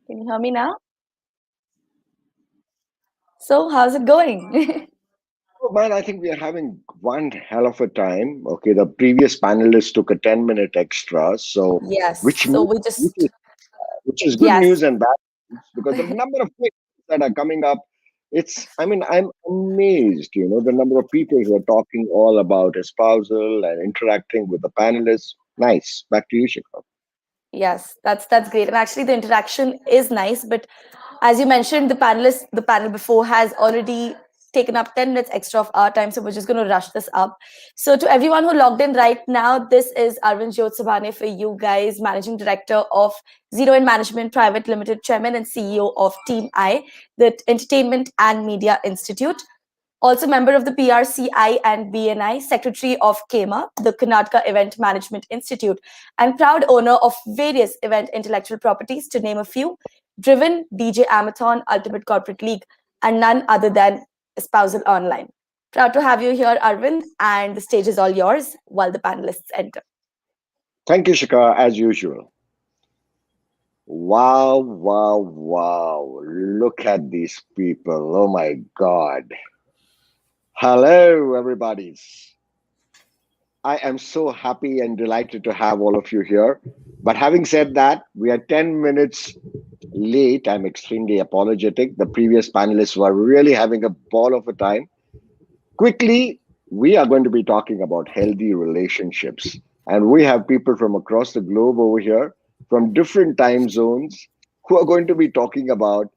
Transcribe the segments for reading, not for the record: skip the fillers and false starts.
Can you hear me now? So, how's it going? Oh man, I think we are having one hell of a time. Okay, the previous panelists took a 10-minute extra, so Yes. which So, means we which just, is, which is good yes. news and bad news because the number of things that are coming up, I'm amazed, the number of people who are talking all about espousal and interacting with the panelists. Nice. Back to you, Shikha. Yes, that's great. And actually the interaction is nice, but as you mentioned, the panel before has already taken up 10 minutes extra of our time, so we're just going to rush this up. So to everyone who logged in right now, this is Arvind, Jyot, Sabhaney for you guys, Managing Director of Zero in Management Private Limited, Chairman and CEO of Team I, the Entertainment and Media Institute. Also member of the PRCI and BNI, Secretary of KEMA, the Karnataka Event Management Institute, and proud owner of various event intellectual properties, to name a few: Driven, DJ Amathon, Ultimate Corporate League, and none other than Espousal Online. Proud to have you here, Arvind, and the stage is all yours while the panelists enter. Thank you, Shikha, as usual. Wow, wow, wow. Look at these people. Oh my God. Hello, everybody. I am so happy and delighted to have all of you here. But having said that, we are 10 minutes late. I'm extremely apologetic. The previous panelists were really having a ball of a time. Quickly, we are going to be talking about healthy relationships. And we have people from across the globe over here, from different time zones, who are going to be talking about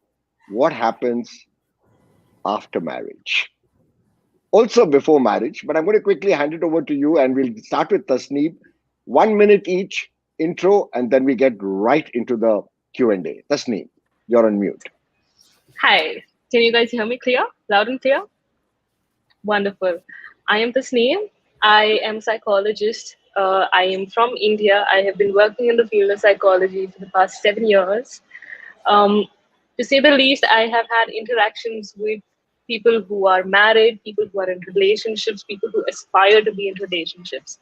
what happens after marriage. Also before marriage, but I'm going to quickly hand it over to you and we'll start with Tasneem. 1 minute each intro, and then we get right into the Q&A. Tasneem, you're on mute. Hi, can you guys hear me clear? Loud and clear? Wonderful. I am Tasneem. I am a psychologist. I am from India. I have been working in the field of psychology for the past 7 years. Um, to say the least, I have had interactions with people who are married, people who are in relationships, people who aspire to be in relationships.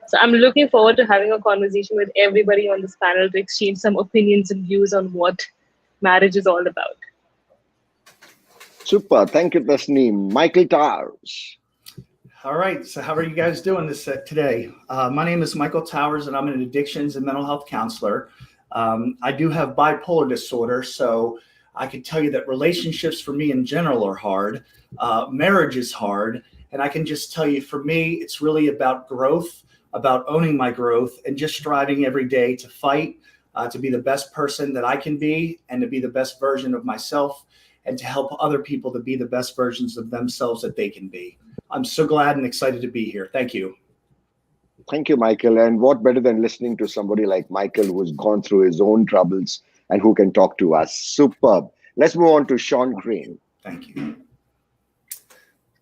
So I'm looking forward to having a conversation with everybody on this panel to exchange some opinions and views on what marriage is all about. Super. Thank you, Tasneem. Michael Towers. All right. So how are you guys doing this today? My name is Michael Towers, and I'm an addictions and mental health counselor. I do have bipolar disorder, so I can tell you that relationships for me in general are hard. Marriage is hard. And I can just tell you, for me, it's really about growth, about owning my growth, and just striving every day to fight, to be the best person that I can be, and to be the best version of myself, and to help other people to be the best versions of themselves that they can be. I'm so glad and excited to be here. Thank you. Thank you, Michael. And what better than listening to somebody like Michael who's gone through his own troubles and who can talk to us. Superb. Let's move on to Sean Crane. Thank you.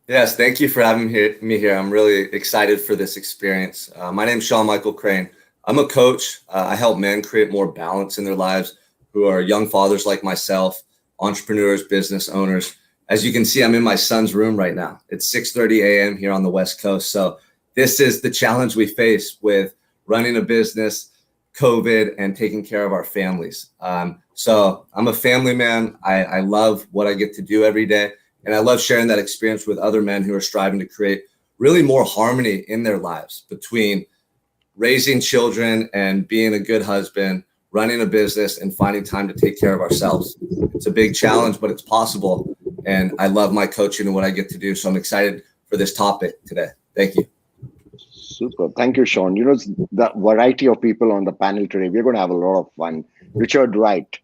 Yes, thank you for having me here. I'm really excited for this experience. My name is Sean Michael Crane. I'm a coach. I help men create more balance in their lives who are young fathers like myself, entrepreneurs, business owners. As you can see, I'm in my son's room right now. It's 6:30 a.m. here on the West Coast. So this is the challenge we face with running a business, COVID, and taking care of our families. So I'm a family man. I love what I get to do every day. And I love sharing that experience with other men who are striving to create really more harmony in their lives between raising children and being a good husband, running a business, and finding time to take care of ourselves. It's a big challenge, but it's possible. And I love my coaching and what I get to do. So I'm excited for this topic today. Thank you. Super. Thank you, Sean. The variety of people on the panel today, we're going to have a lot of fun. Richard Wright.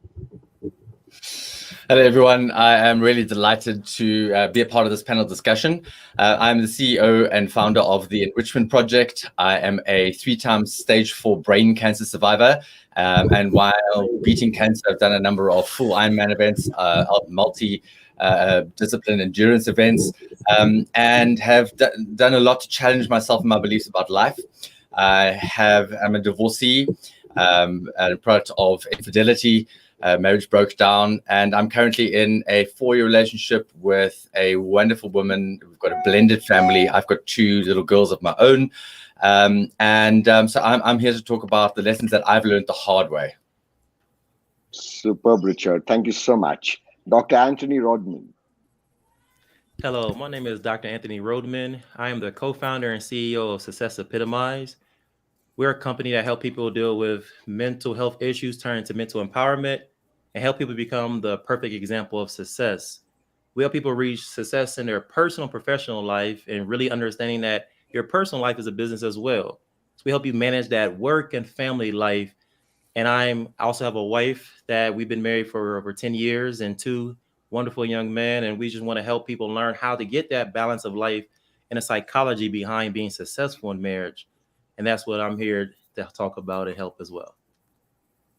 Hello, everyone. I am really delighted to be a part of this panel discussion. I'm the CEO and founder of the Enrichment Project. I am a 3-time stage 4 brain cancer survivor. And while beating cancer, I've done a number of full Ironman events, multi-discipline endurance events, and have done a lot to challenge myself and my beliefs about life. I'm a divorcee, a product of infidelity. Marriage broke down, and I'm currently in a 4-year relationship with a wonderful woman. We've got a blended family. I've got 2 little girls of my own. So I'm here to talk about the lessons that I've learned the hard way. Superb, Richard. Thank you so much. Dr. Anthony Rhodeman. Hello, my name is Dr. Anthony Rhodeman. I am the co-founder and CEO of Success Epitomize. We're a company that helps people deal with mental health issues, turn into mental empowerment, and help people become the perfect example of success. We help people reach success in their personal and professional life and really understanding that your personal life is a business as well. So we help you manage that work and family life. And I also have a wife that we've been married for over 10 years and two wonderful young men. And we just want to help people learn how to get that balance of life and the psychology behind being successful in marriage. And that's what I'm here to talk about and help as well.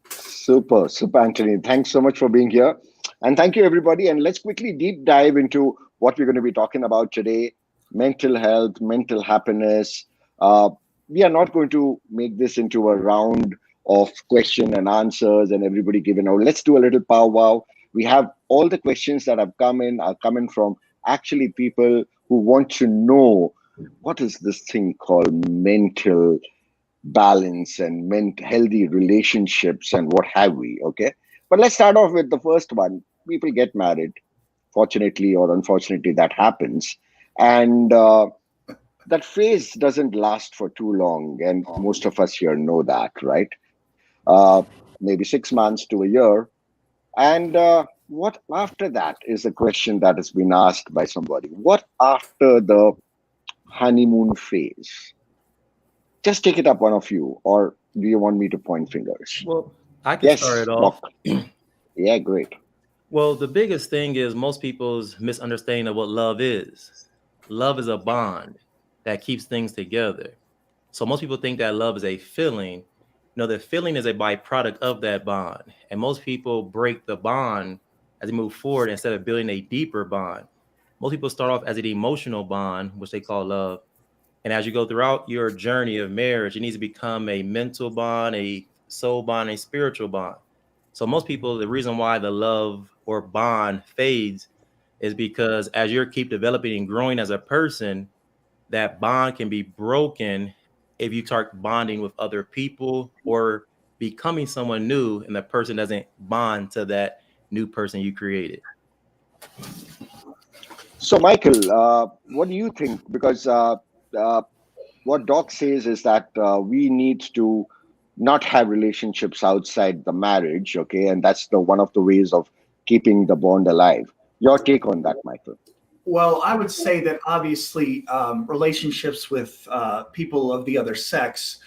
Super, Anthony. Thanks so much for being here. And thank you, everybody. And let's quickly deep dive into what we're going to be talking about today: mental health, mental happiness. We are not going to make this into a round of question and answers and everybody giving out. Let's do a little powwow. We have all the questions that have come in are coming from actually people who want to know what is this thing called mental balance and healthy relationships and what have we. Okay, but let's start off with the first one. People get married, fortunately or unfortunately, that happens, and that phase doesn't last for too long, and most of us here know that, right? Maybe 6 months to a year. And what after that is a question that has been asked by somebody. What after the honeymoon phase? Just take it up, one of you, or do you want me to point fingers? Well, I can start it off. Yeah, great. Well, the biggest thing is most people's misunderstanding of what love is. Love is a bond that keeps things together. So most people think that love is a feeling. No, the feeling is a byproduct of that bond. And most people break the bond as they move forward instead of building a deeper bond. Most people start off as an emotional bond, which they call love. And as you go throughout your journey of marriage, it needs to become a mental bond, a soul bond, a spiritual bond. So most people, the reason why the love or bond fades is because as you keep developing and growing as a person, that bond can be broken if you start bonding with other people or becoming someone new and the person doesn't bond to that new person you created. So, Michael, what do you think? Because what Doc says is that we need to not have relationships outside the marriage, okay? And that's one of the ways of keeping the bond alive. Your take on that, Michael? Well, I would say that obviously relationships with people of the other sex,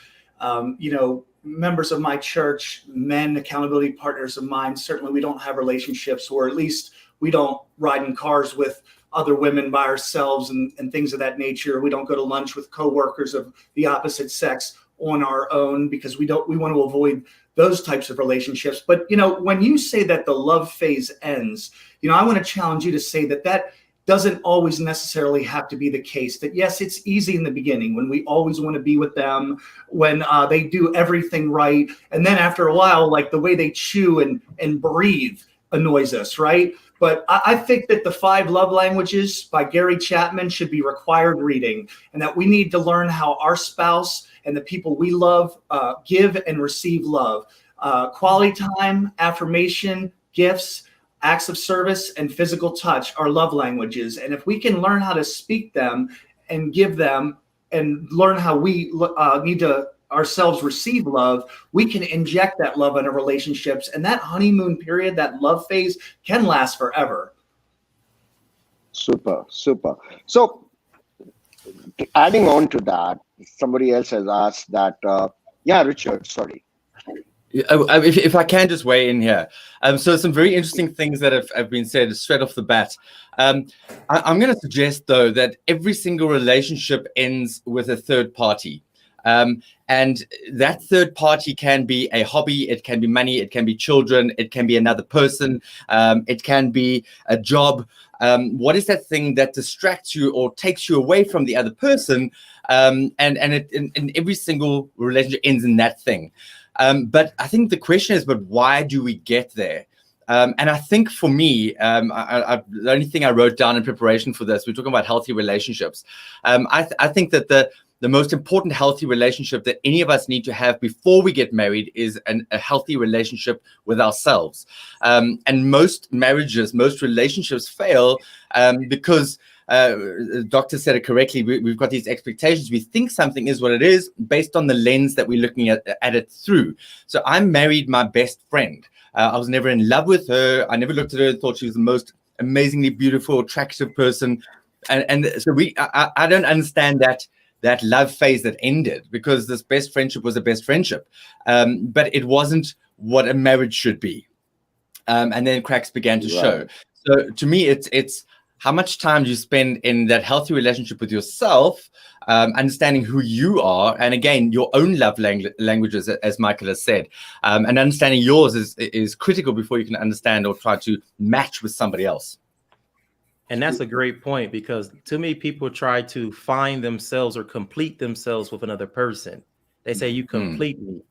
members of my church, men, accountability partners of mine, certainly we don't have relationships, or at least we don't ride in cars with other women by ourselves and things of that nature. We don't go to lunch with coworkers of the opposite sex on our own because we want to avoid those types of relationships. But, when you say that the love phase ends, I want to challenge you to say that doesn't always necessarily have to be the case. That yes, it's easy in the beginning when we always want to be with them, when they do everything right. And then after a while, like the way they chew and breathe annoys us, right? But I think that the 5 Love Languages by Gary Chapman should be required reading, and that we need to learn how our spouse and the people we love give and receive love. Quality time, affirmation, gifts, acts of service, and physical touch are love languages. And if we can learn how to speak them and give them and learn how we need to ourselves receive love, we can inject that love into relationships. And that honeymoon period, that love phase, can last forever. Super. So adding on to that, somebody else has asked that, Richard, sorry. If I can just weigh in here. So some very interesting things that have been said straight off the bat. I'm going to suggest, though, that every single relationship ends with a third party. And that third party can be a hobby, it can be money, it can be children, it can be another person, it can be a job. What is that thing that distracts you or takes you away from the other person? And every single relationship ends in that thing. But I think the question is, but why do we get there? And I think for me, the only thing I wrote down in preparation for this, we're talking about healthy relationships. I think that the the most important healthy relationship that any of us need to have before we get married is a healthy relationship with ourselves. And most marriages, most relationships fail because the doctor said it correctly. We've got these expectations. We think something is what it is based on the lens that we're looking at it through. So I married my best friend. I was never in love with her. I never looked at her and thought she was the most amazingly beautiful, attractive person. And so I don't understand that love phase that ended, because this best friendship was a best friendship. But it wasn't what a marriage should be. And then cracks began to show. So to me, it's how much time do you spend in that healthy relationship with yourself, understanding who you are, and again, your own love languages, as Michael has said, and understanding yours is critical before you can understand or try to match with somebody else. And that's a great point, because to me, people try to find themselves or complete themselves with another person. They say, you complete me.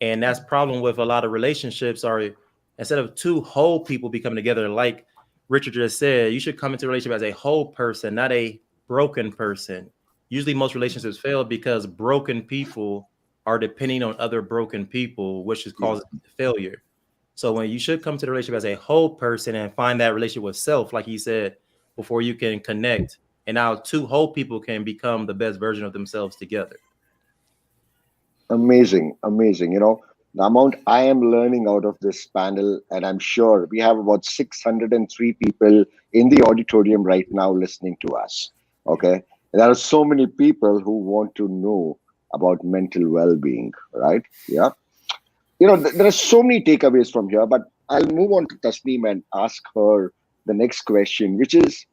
And that's problem with a lot of relationships are, instead of two whole people becoming together, like Richard just said, you should come into a relationship as a whole person, not a broken person. Usually most relationships fail because broken people are depending on other broken people, which is causing failure. So when you should come to the relationship as a whole person and find that relationship with self, like he said, before you can connect. And now two whole people can become the best version of themselves together. Amazing. You know, the amount I am learning out of this panel, and I'm sure we have about 603 people in the auditorium right now listening to us. Okay. There are so many people who want to know about mental well-being, right? Yeah. You know, there are so many takeaways from here, but I'll move on to Tasneem and ask her the next question, which is,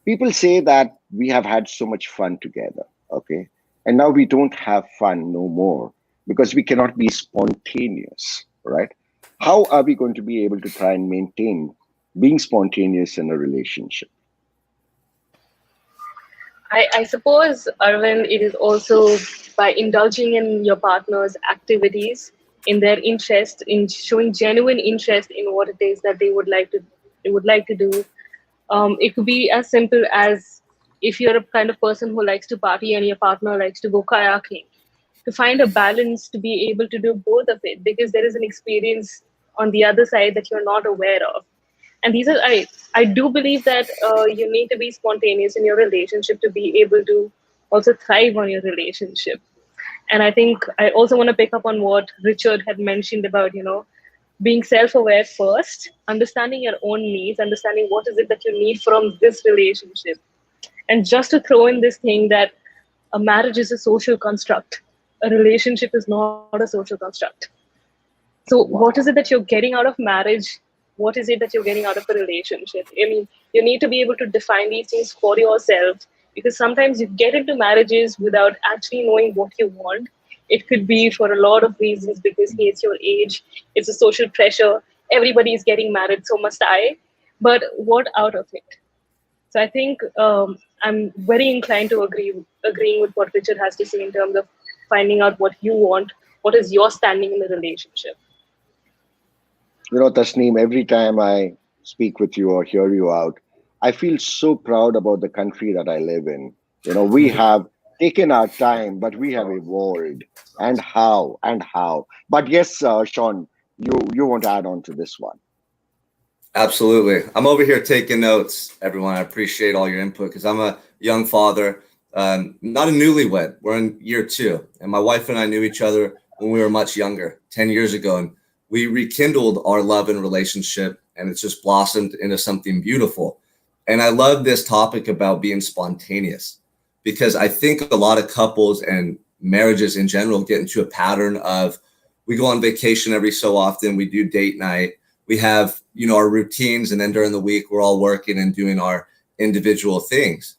people say that we have had so much fun together, okay? And now we don't have fun no more because we cannot be spontaneous, right? How are we going to be able to try and maintain being spontaneous in a relationship? I suppose, Arvind, it is also by indulging in your partner's activities, in their interest, in showing genuine interest in what it is that they would like to do. It could be as simple as, if you're a kind of person who likes to party and your partner likes to go kayaking, to find a balance to be able to do both of it, because there is an experience on the other side that you're not aware of. And these are, I do believe that you need to be spontaneous in your relationship to be able to also thrive on your relationship. And I think I also want to pick up on what Richard had mentioned about, being self-aware first, understanding your own needs, understanding what is it that you need from this relationship. And just to throw in this thing that a marriage is a social construct, a relationship is not a social construct. So what is it that you're getting out of marriage? What is it that you're getting out of a relationship? I mean, you need to be able to define these things for yourself, because sometimes you get into marriages without actually knowing what you want. It could be for a lot of reasons, because hey, it's your age, it's a social pressure, everybody is getting married, so must I. But what out of it? So I think I'm very inclined to agreeing with what Richard has to say in terms of finding out what you want, what is your standing in the relationship. You know, Tasneem, every time I speak with you or hear you out, I feel so proud about the country that I live in. You know, we have taken our time, but we have evolved. And how? But yes, Sean, you want to add on to this one. Absolutely. I'm over here taking notes, everyone. I appreciate all your input, because I'm a young father, not a newlywed. We're in year 2. And my wife and I knew each other when we were much younger, 10 years ago. And we rekindled our love and relationship, and it's just blossomed into something beautiful. And I love this topic about being spontaneous, because I think a lot of couples and marriages in general get into a pattern of, we go on vacation every so often, we do date night, we have, our routines, and then during the week, we're all working and doing our individual things.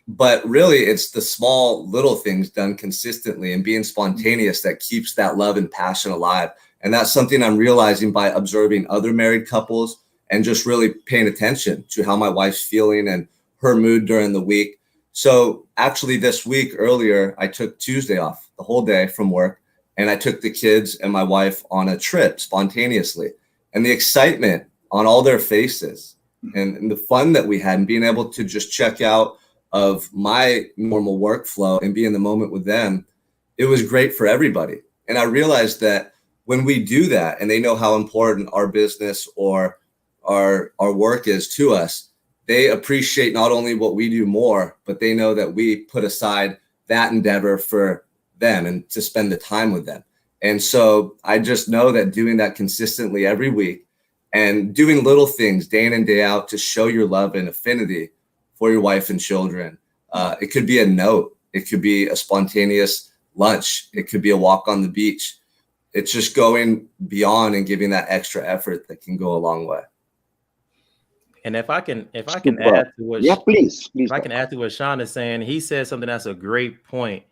But really, it's the small little things done consistently and being spontaneous that keeps that love and passion alive. And that's something I'm realizing by observing other married couples and just really paying attention to how my wife's feeling and her mood during the week. So actually this week earlier, I took Tuesday off, the whole day from work, and I took the kids and my wife on a trip spontaneously. And the excitement on all their faces and the fun that we had, and being able to just check out of my normal workflow and be in the moment with them, it was great for everybody. And I realized that when we do that and they know how important our business or our work is to us, they appreciate not only what we do more, but they know that we put aside that endeavor for them and to spend the time with them. And so I just know that doing that consistently every week and doing little things day in and day out to show your love and affinity for your wife and children. It could be a note. It could be a spontaneous lunch. It could be a walk on the beach. It's just going beyond and giving that extra effort that can go a long way. And if I can add to what please. If I can add to what Sean is saying, he said something that's a great point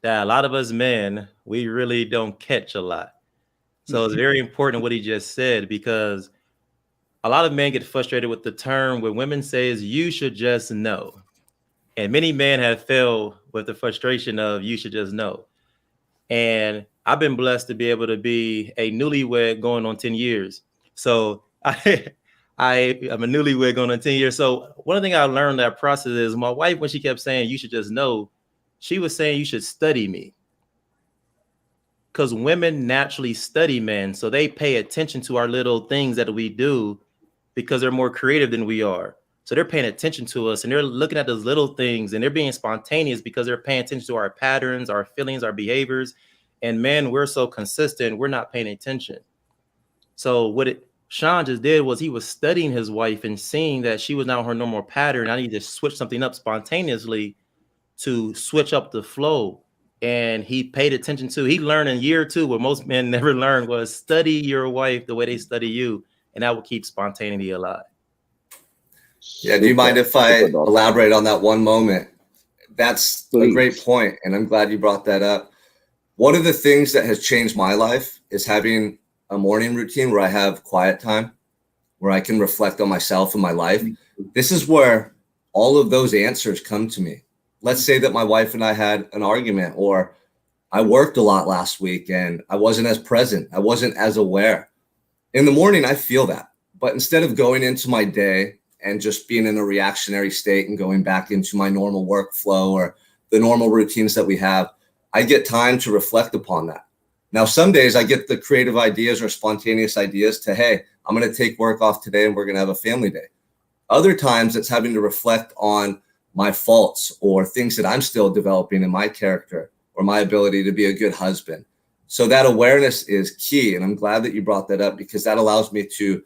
that a lot of us men, we really don't catch a lot. So it's very important what he just said, because a lot of men get frustrated with the term when women says you should just know. And many men have failed with the frustration of you should just know. And I've been blessed to be able to be a newlywed going on 10 years. So I'm a newlywed going on 10 years. So one of the things I learned in that process is my wife, when she kept saying, you should just know, she was saying you should study me. Because women naturally study men. So they pay attention to our little things that we do because they're more creative than we are. So they're paying attention to us and they're looking at those little things and they're being spontaneous because they're paying attention to our patterns, our feelings, our behaviors. And men, we're so consistent, we're not paying attention. So Sean just did was he was studying his wife and seeing that she was not on her normal pattern. I need to switch something up spontaneously to switch up the flow. And he paid attention to, he learned in year 2 what most men never learned was study your wife the way they study you. And that will keep spontaneity alive. Yeah, do you mind if I elaborate on that one moment? That's a great point, and I'm glad you brought that up. One of the things that has changed my life is having a morning routine where I have quiet time, where I can reflect on myself and my life. This is where all of those answers come to me. Let's say that my wife and I had an argument, or I worked a lot last week and I wasn't as present. I wasn't as aware. In the morning, I feel that. But instead of going into my day and just being in a reactionary state and going back into my normal workflow or the normal routines that we have, I get time to reflect upon that. Now, some days I get the creative ideas or spontaneous ideas to, hey, I'm going to take work off today and we're going to have a family day. Other times it's having to reflect on my faults or things that I'm still developing in my character or my ability to be a good husband. So that awareness is key. And I'm glad that you brought that up because that allows me to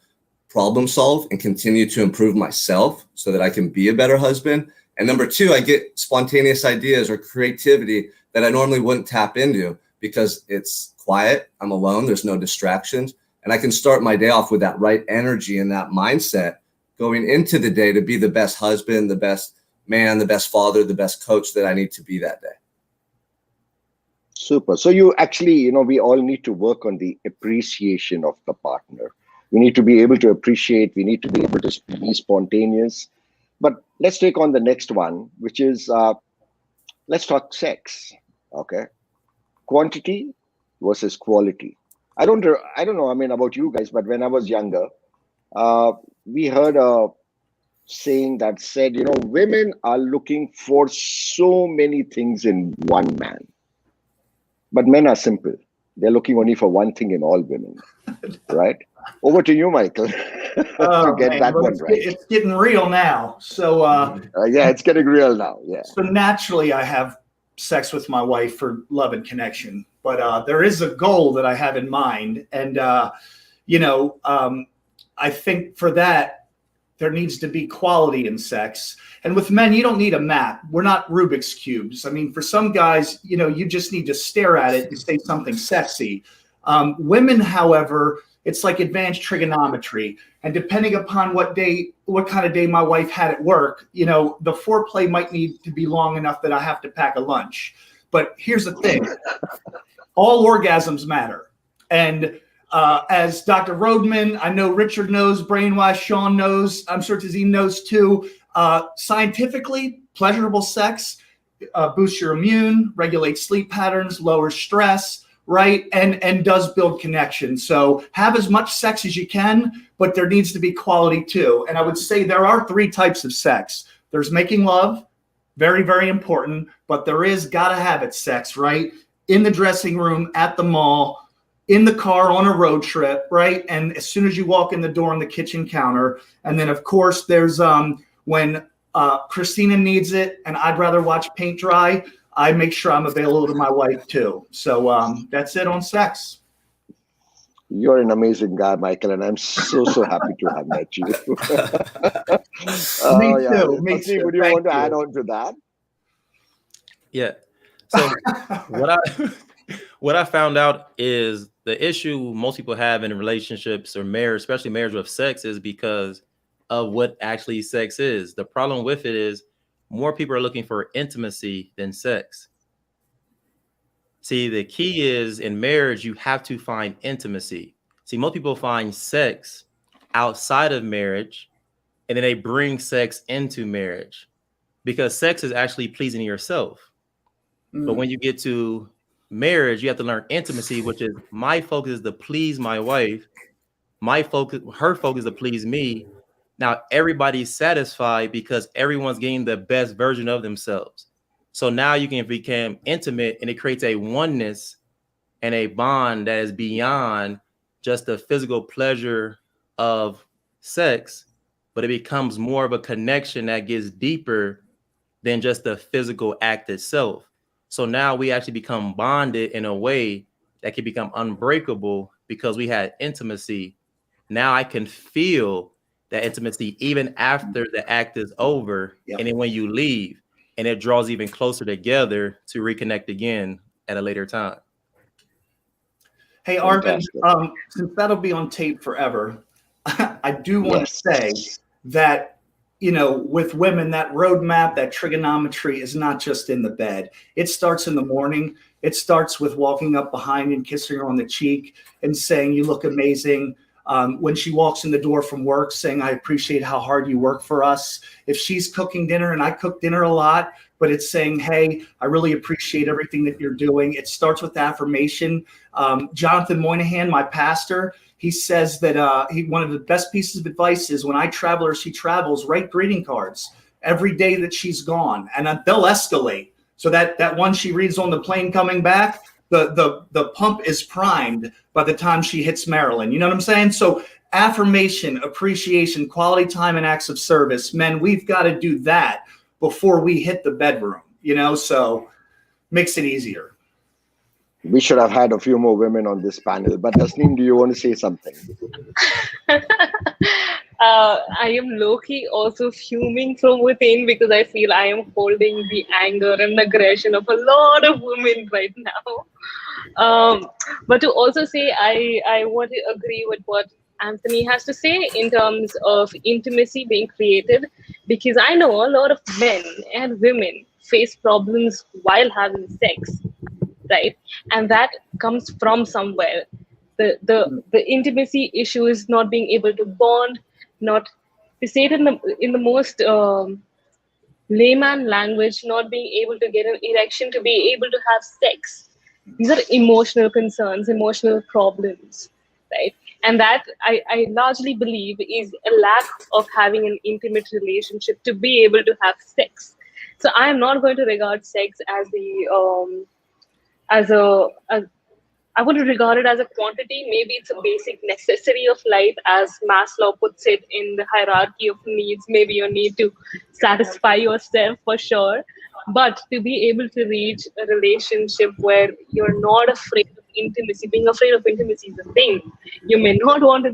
problem solve and continue to improve myself so that I can be a better husband. And number 2, I get spontaneous ideas or creativity that I normally wouldn't tap into because it's quiet. I'm alone. There's no distractions. And I can start my day off with that right energy and that mindset going into the day to be the best husband, the best man, the best father, the best coach that I need to be that day. Super. So you actually, we all need to work on the appreciation of the partner. We need to be able to appreciate. We need to be able to be spontaneous. But let's take on the next one, which is, let's talk sex. Okay. Quantity versus quality. I don't know, about you guys, but when I was younger, we heard a saying that said, women are looking for so many things in one man. But men are simple. They're looking only for one thing in all women, right? Over to you, Michael, to get that one right. It's getting real now. So yeah, it's getting real now. Yeah. So naturally, I have sex with my wife for love and connection, but there is a goal that I have in mind, and I think for that there needs to be quality in sex. And with men, you don't need a map. We're not Rubik's cubes. I mean, for some guys, you just need to stare at it and say something sexy. Women, however, it's like advanced trigonometry. And depending upon what kind of day my wife had at work, the foreplay might need to be long enough that I have to pack a lunch. But here's the thing. All orgasms matter. And as Dr. Rhodeman, I know Richard knows, Brainwash, Sean knows, I'm sure Tasneem knows too. Scientifically, pleasurable sex boosts your immune, regulates sleep patterns, lowers stress, right? And does build connection. So have as much sex as you can, but there needs to be quality too. And I would say there are 3 types of sex. There's making love, very, very important, but there is gotta have it sex, right? In the dressing room, at the mall, in the car, on a road trip, right? And as soon as you walk in the door on the kitchen counter. And then of course there's when Christina needs it and I'd rather watch paint dry, I make sure I'm available to my wife too. So that's it on sex. You're an amazing guy, Michael, and I'm so happy to have met you. Me too. Tasneem, would you want to add on to that? Yeah. So what I found out is the issue most people have in relationships or marriage, especially marriage with sex, is because of what actually sex is. The problem with it is more people are looking for intimacy than sex. See, the key is in marriage, you have to find intimacy. See, most people find sex outside of marriage, and then they bring sex into marriage because sex is actually pleasing yourself. But when you get to marriage, you have to learn intimacy, which is my focus is to please my wife. Her focus is to please me. Now everybody's satisfied because everyone's getting the best version of themselves. So now you can become intimate, and it creates a oneness and a bond that is beyond just the physical pleasure of sex, but it becomes more of a connection that gets deeper than just the physical act itself. So now we actually become bonded in a way that can become unbreakable because we had intimacy. Now I can feel that intimacy even after the act is over. Yep. And then when you leave, and it draws even closer together to reconnect again at a later time. Hey, Arvind, since that'll be on tape forever, I do want to say that, you know, with women, that roadmap, that trigonometry is not just in the bed. It starts in the morning. It starts with walking up behind and kissing her on the cheek and saying, "You look amazing." When she walks in the door from work, saying, "I appreciate how hard you work for us." If she's cooking dinner, and I cook dinner a lot, but it's saying, "Hey, I really appreciate everything that you're doing." It starts with affirmation. Jonathan Moynihan, my pastor, he says that one of the best pieces of advice is when I travel or she travels, write greeting cards every day that she's gone, and they'll escalate. So that one she reads on the plane coming back, the pump is primed by the time she hits Maryland. You know what I'm saying? So affirmation, appreciation, quality time, and acts of service. Men, we've got to do that before we hit the bedroom, you know, so makes it easier. We should have had a few more women on this panel, but Tasneem, do you want to say something? I am low-key also fuming from within because I feel I am holding the anger and aggression of a lot of women right now. But to also say, I want to agree with what Anthony has to say in terms of intimacy being created, because I know a lot of men and women face problems while having sex, right? And that comes from somewhere. The intimacy issue is not being able to bond, not to say it in the most layman language, not being able to get an erection to be able to have sex. These are emotional concerns, emotional problems, right? And that I largely believe is a lack of having an intimate relationship to be able to have sex. So I am not going to regard sex as I would regard it as a quantity. Maybe it's a basic necessity of life, as Maslow puts it in the hierarchy of needs. Maybe you need to satisfy yourself for sure. But to be able to reach a relationship where you're not afraid of intimacy, being afraid of intimacy is a thing. You may not want to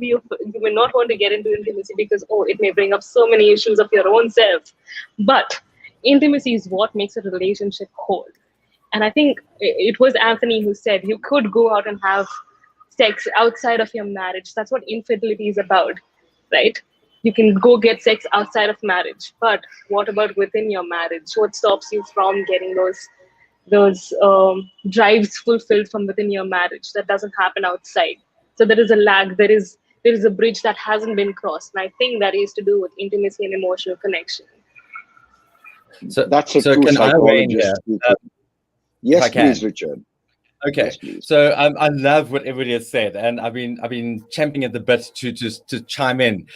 get into intimacy because, it may bring up so many issues of your own self. But intimacy is what makes a relationship whole. And I think it was Anthony who said you could go out and have sex outside of your marriage. That's what infidelity is about, right? You can go get sex outside of marriage. But what about within your marriage? What stops you from getting those drives fulfilled from within your marriage? That doesn't happen outside. So there is a lag. There is a bridge that hasn't been crossed. And I think that is to do with intimacy and emotional connection. So that's a true psychologist. Yes, please, Richard. Okay, Yes, please. so I love what everybody has said, and I've been champing at the bit to chime in.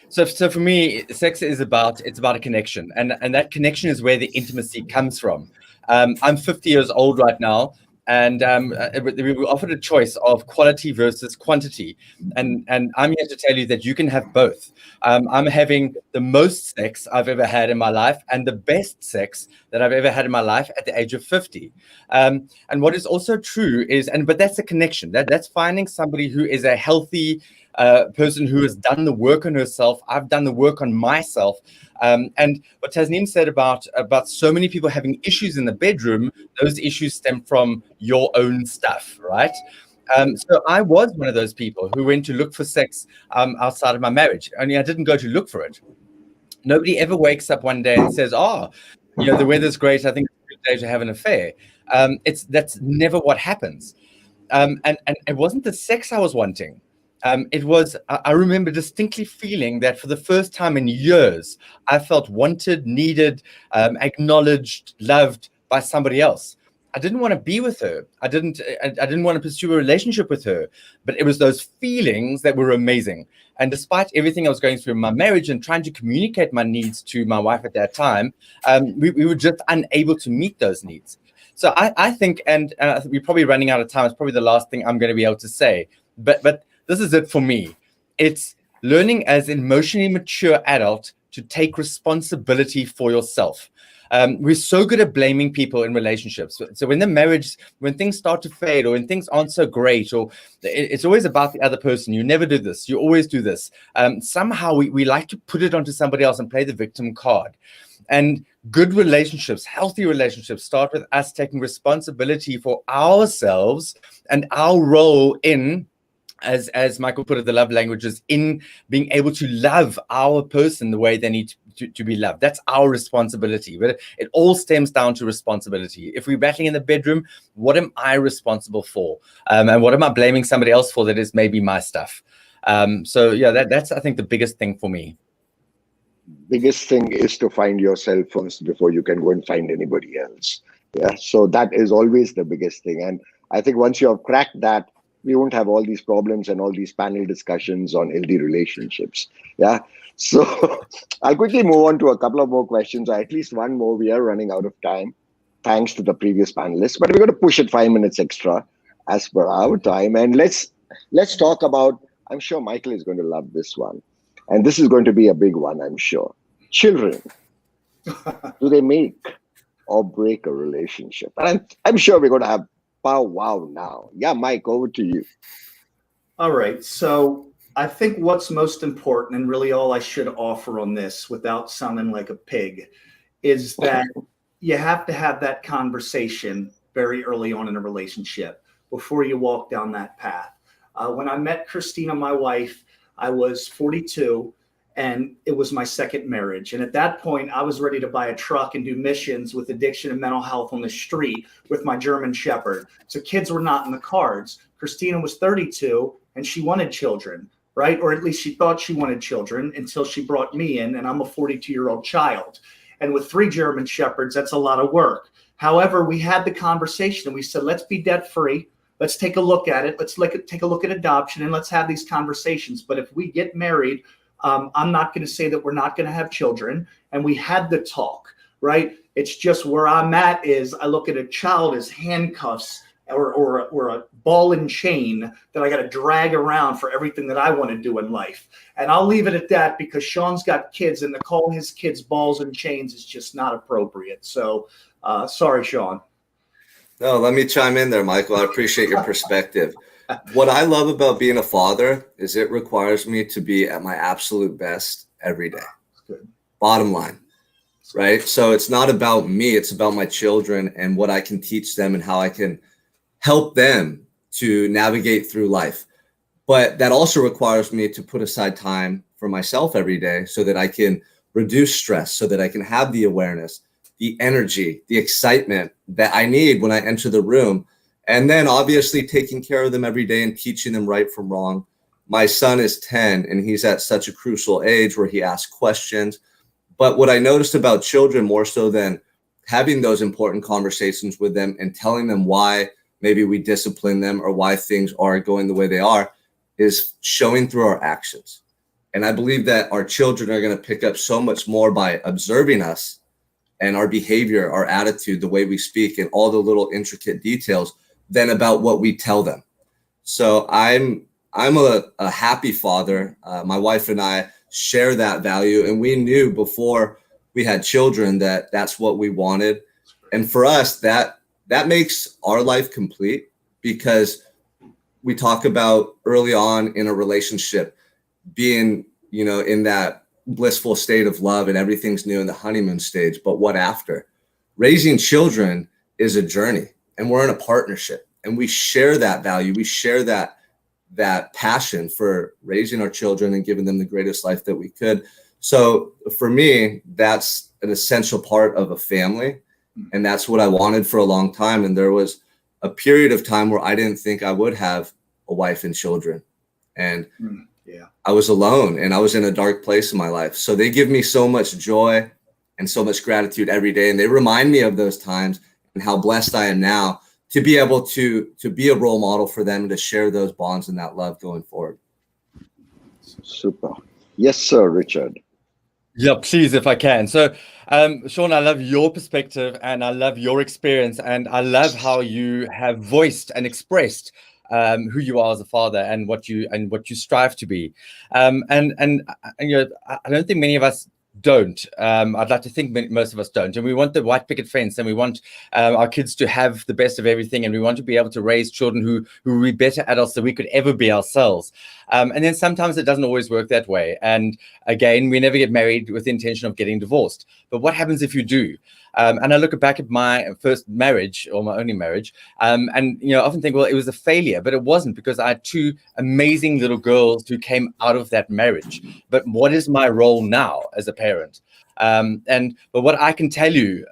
So for me, sex is about a connection, and that connection is where the intimacy comes from. I'm 50 years old right now, and we were offered a choice of quality versus quantity, and I'm here to tell you that you can have both. I'm having the most sex I've ever had in my life, and the best sex that I've ever had in my life at the age of 50. And what is also true is, but that's a connection. That's finding somebody who is a healthy person who has done the work on herself. I've done the work on myself. And what Tasneem said about so many people having issues in the bedroom, those issues stem from your own stuff, right? So I was one of those people who went to look for sex outside of my marriage. Only I didn't go to look for it. Nobody ever wakes up one day and says, "Oh, the weather's great. I think it's a good day to have an affair." That's never what happens. And it wasn't the sex I was wanting. It was, I remember distinctly feeling that for the first time in years, I felt wanted, needed, acknowledged, loved by somebody else. I didn't want to be with her. I didn't want to pursue a relationship with her, but it was those feelings that were amazing. And despite everything I was going through in my marriage and trying to communicate my needs to my wife at that time, we were just unable to meet those needs. So I think, and we're probably running out of time. It's probably the last thing I'm going to be able to say, but this is it for me. It's learning as an emotionally mature adult to take responsibility for yourself. We're so good at blaming people in relationships. So when things start to fade or when things aren't so great, or it's always about the other person. You never do this. You always do this. Somehow we like to put it onto somebody else and play the victim card. And good relationships, healthy relationships start with us taking responsibility for ourselves and our role in, as Michael put it, the love languages, in being able to love our person the way they need to be loved. That's our responsibility. But it all stems down to responsibility. If we're battling in the bedroom, what am I responsible for? And what am I blaming somebody else for that is maybe my stuff? So yeah, that's I think the biggest thing for me. Biggest thing is to find yourself first before you can go and find anybody else. Yeah. So that is always the biggest thing. And I think once you have cracked that, we won't have all these problems and all these panel discussions on healthy relationships. Yeah. So I'll quickly move on to a couple of more questions, or at least one more. We are running out of time, thanks to the previous panelists, but we're going to push it 5 minutes extra as per our time. And let's talk about, I'm sure Michael is going to love this one. And this is going to be a big one, I'm sure. Children, do they make or break a relationship? And I'm sure we're going to have powwow now. Yeah, Mike, over to you. All right. So I think what's most important, and really all I should offer on this without sounding like a pig, is that you have to have that conversation very early on in a relationship before you walk down that path. When I met Christina, my wife, I was 42, and it was my second marriage. And at that point, I was ready to buy a truck and do missions with addiction and mental health on the street with my German Shepherd. So kids were not in the cards. Christina was 32, and she wanted children, right? Or at least she thought she wanted children until she brought me in, and I'm a 42-year-old child. And with 3 German Shepherds, that's a lot of work. However, we had the conversation, and we said, let's be debt-free. Let's take a look at it. Let's take a look at adoption, and let's have these conversations. But if we get married, I'm not going to say that we're not going to have children. And we had the talk, right? It's just where I'm at is I look at a child as handcuffs or a ball and chain that I got to drag around for everything that I want to do in life. And I'll leave it at that because Sean's got kids, and to call his kids balls and chains is just not appropriate. So sorry, Sean. No, let me chime in there, Michael. I appreciate your perspective. What I love about being a father is it requires me to be at my absolute best every day. Good. Bottom line, right? So it's not about me. It's about my children and what I can teach them and how I can help them to navigate through life. But that also requires me to put aside time for myself every day so that I can reduce stress, so that I can have the awareness, the energy, the excitement that I need when I enter the room. And then obviously taking care of them every day and teaching them right from wrong. My son is 10 and he's at such a crucial age where he asks questions. But what I noticed about children more so than having those important conversations with them and telling them why maybe we discipline them or why things are going the way they are is showing through our actions. And I believe that our children are going to pick up so much more by observing us and our behavior, our attitude, the way we speak, and all the little intricate details than about what we tell them. So I'm a happy father. My wife and I share that value, and we knew before we had children that that's what we wanted. And for us, that makes our life complete, because we talk about early on in a relationship being, in that blissful state of love and everything's new in the honeymoon stage. But what after? Raising children is a journey, and we're in a partnership, and we share that value. We share that passion for raising our children and giving them the greatest life that we could. So for me, that's an essential part of a family. And that's what I wanted for a long time. And there was a period of time where I didn't think I would have a wife and children. And I was alone, and I was in a dark place in my life. So they give me so much joy and so much gratitude every day. And they remind me of those times and how blessed I am now to be able to be a role model for them, to share those bonds and that love going forward. Super. Yes, sir, Richard. Yeah, please, if I can. So, Sean, I love your perspective and I love your experience, and I love how you have voiced and expressed who you are as a father and what you strive to be. And I don't think many of us don't. I'd like to think most of us don't. And we want the white picket fence, and we want our kids to have the best of everything, and we want to be able to raise children who will be better adults than we could ever be ourselves. And then sometimes it doesn't always work that way. And again, we never get married with the intention of getting divorced. But what happens if you do? And I look back at my first marriage, or my only marriage, and I often think, well, it was a failure, but it wasn't, because I had two amazing little girls who came out of that marriage. But what is my role now as a parent? But what I can tell you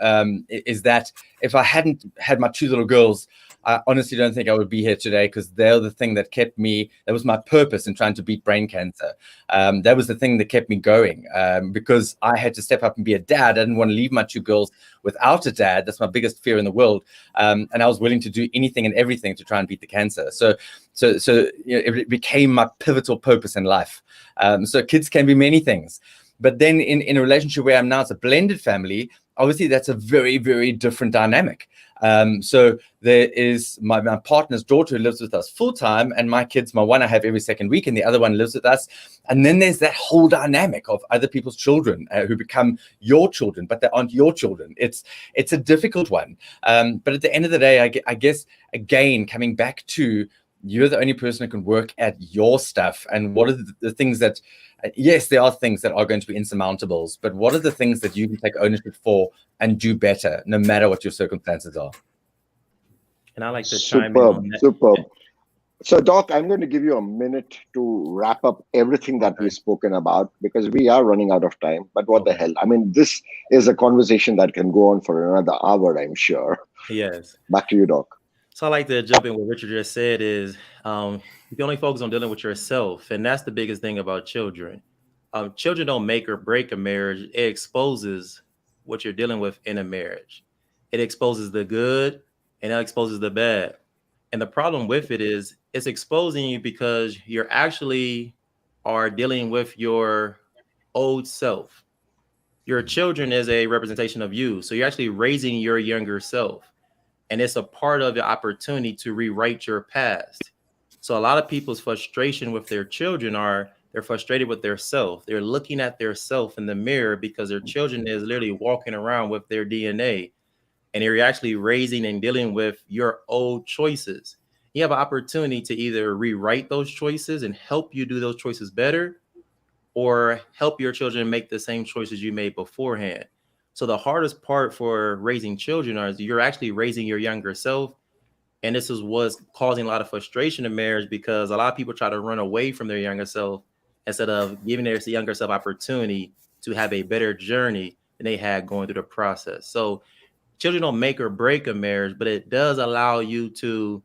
is that if I hadn't had my two little girls, I honestly don't think I would be here today, because they're the thing that kept me. That was my purpose in trying to beat brain cancer. That was the thing that kept me going, because I had to step up and be a dad. I didn't want to leave my two girls without a dad. That's my biggest fear in the world. And I was willing to do anything and everything to try and beat the cancer. So it became my pivotal purpose in life. So kids can be many things. But then in a relationship where I'm now, it's a blended family, obviously that's a very, very different dynamic. So there is my partner's daughter who lives with us full time, and my kids, my one I have every second week, and the other one lives with us. And then there's that whole dynamic of other people's children who become your children, but they aren't your children. It's a difficult one. But at the end of the day, I guess, again, coming back to, you're the only person who can work at your stuff. And what are the things that, yes, there are things that are going to be insurmountables, but what are the things that you can take ownership for and do better, no matter what your circumstances are? And I like to chime in on that. Superb. So, Doc, I'm going to give you a minute to wrap up everything that we've spoken about, because we are running out of time. But what the hell? I mean, this is a conversation that can go on for another hour, I'm sure. Yes. Back to you, Doc. So I like to jump in what Richard just said is you can only focus on dealing with yourself. And that's the biggest thing about children. Children don't make or break a marriage. It exposes what you're dealing with in a marriage. It exposes the good and it exposes the bad. And the problem with it is it's exposing you because you're actually are dealing with your old self. Your children is a representation of you. So you're actually raising your younger self. And it's a part of the opportunity to rewrite your past. So a lot of people's frustration with their children are they're frustrated with their self. They're looking at their self in the mirror because their children is literally walking around with their DNA. And you're actually raising and dealing with your old choices. You have an opportunity to either rewrite those choices and help you do those choices better, or help your children make the same choices you made beforehand. So the hardest part for raising children is you're actually raising your younger self. And this is what's causing a lot of frustration in marriage, because a lot of people try to run away from their younger self instead of giving their younger self opportunity to have a better journey than they had going through the process. So children don't make or break a marriage, but it does allow you to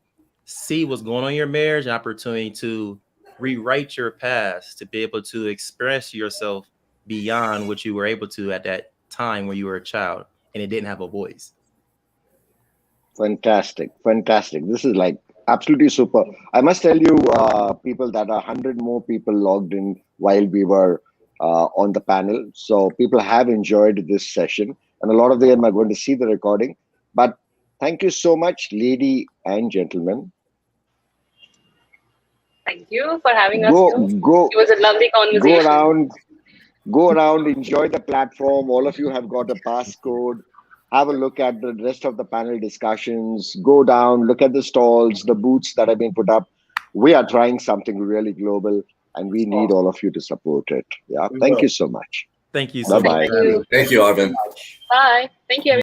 see what's going on in your marriage, an opportunity to rewrite your past, to be able to express yourself beyond what you were able to at that time when you were a child and it didn't have a voice. Fantastic. This is like absolutely super. I must tell you, people, that 100 more people logged in while we were on the panel. So people have enjoyed this session, and a lot of them are going to see the recording. But thank you so much, lady and gentlemen. Thank you for having us. Go, It was a lovely conversation. Go around, enjoy the platform. All of you have got a passcode. Have a look at the rest of the panel discussions. Go down, look at the stalls, the booths that have been put up. We are trying something really global, and we need all of you to support it. Yeah. Thank you so much. Thank you Bye so bye. much. Thank you. Thank you, Arvind. Bye. Thank you, everyone.